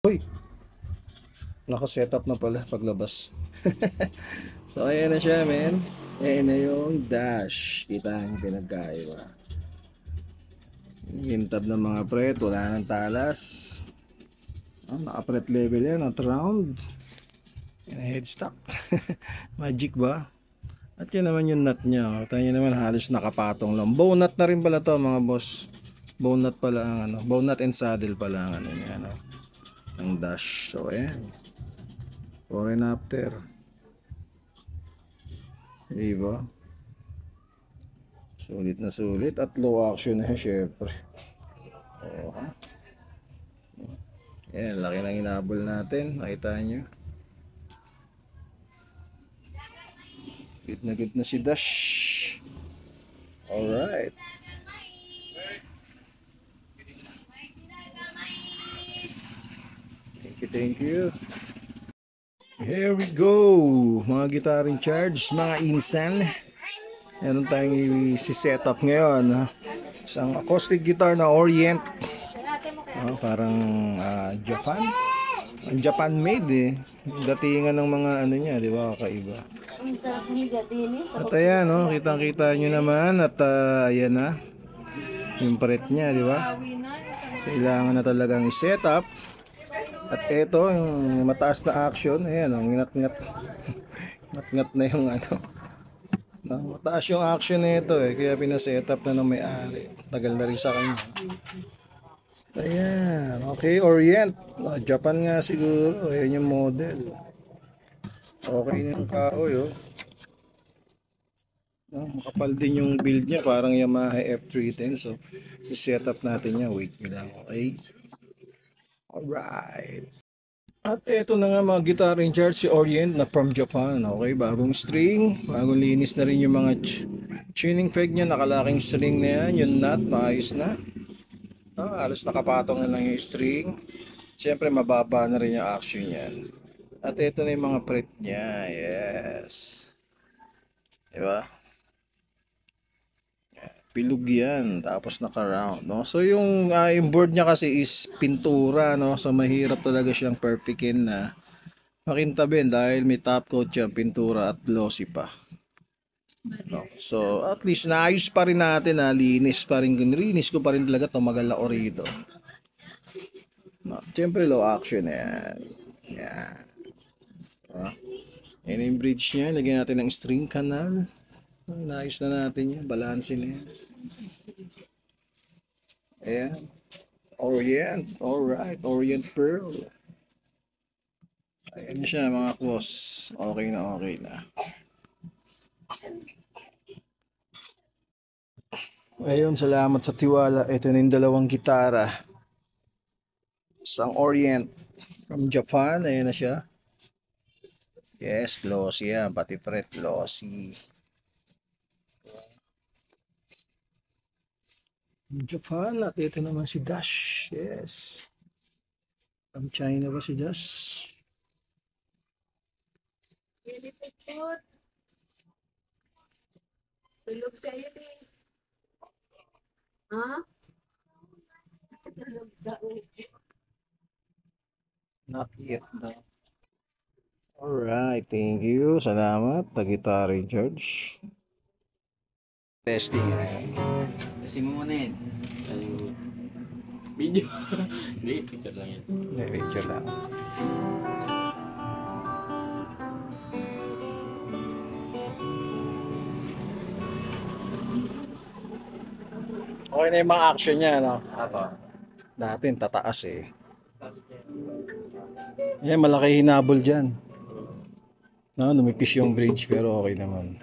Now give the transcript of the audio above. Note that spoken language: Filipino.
Uy, naka-setup na pala paglabas. So ayan na siya, men. Ayan na yung dash. Kita yung pinagkaiba. Yung tab ng mga pret, wala nang talas. Naka-pret level yan at round. Yan ang headstock. Magic ba? At yan naman yung nut niya. Tayo nyo naman halos nakapatong lang. Bow nut na rin pala to mga boss. Bow nut pala ang ano. Bow nut and saddle pala ang ano niya. Ano, ang dash. So ayan. Before and after. Diba? Sulit na sulit at low action na syempre. Oh, ha? Yan, laki ng inabol natin. Nakita nyo. Good na si Dash. Alright. Thank you. Here we go. Mga guitar in charge, mga insan. Meron tayong i-set up ngayon. Isang acoustic guitar na Orient. Parang Japan. Japan made eh. Datingan ng mga ano niya, di ba? Kakaiba. At ayan, no? Kitang-kita nyo naman. At ayan na. Yung paret niya, di ba? Kailangan na talagang i-set up. At eto, yung mataas na action. Ayan, oh, ngat-ngat. Ngat-ngat na yung ano. Mataas yung action nito eh. Kaya pina-set up na ng may-ari. Tagal na rin sa kanya. Ayan, okay, Orient. Japan nga siguro. Ayan yung model. Okay na yung kahoy, oh. Makapal din yung build niya. Parang Yamaha F310. So, i-set up natin yan. Wait nyo lang, okay? Alright. At eto na nga mga guitar in charge, si Orient na from Japan. Okay, bagong string. Bagong linis na rin yung mga tuning peg niya. Nakalaking string na yan. Yung nut, maayos na. Halos nakapatong na lang yung string. Siyempre mababa na rin yung action niyan. At ito na yung mga fret niya. Yes. Diba? Bilog yan. Tapos naka-round. No? So yung board niya kasi is pintura. No? So mahirap talaga siyang perfectin na makintabin dahil may top coat siya, pintura at glossy pa. No? So at least naayos pa rin natin, linis pa rin. Nilinis ko pa rin talaga, tumagal ako rito. No, siyempre low action yan. Yan. Yan yung bridge niya. Lagyan natin ng string canal. Naayos na natin yan. Balance na yan. Ayan. Orient. Alright. Orient Pearl. Ayan siya mga boss. Okay na okay na. Ayun, salamat sa tiwala. Ito na yung dalawang gitara. Isang Orient from Japan. Ayan na siya. Yes, glossy yan. Pati fret glossy. Japan. At ito naman si Dash. Yes. From China ba si Dash? Tulog kayo eh. Ha? Tulog daw. Not yet daw. Alright, thank you. Salamat. Guitar in charge. Testing. Kasi mo muna yan. Video. Hindi, picture lang yan. Hindi, picture lang. Okay na yung mga action niya, no? Apo. Dati tataas eh. Yan, malaki hinabol dyan. No, lumipis yung bridge pero okay naman.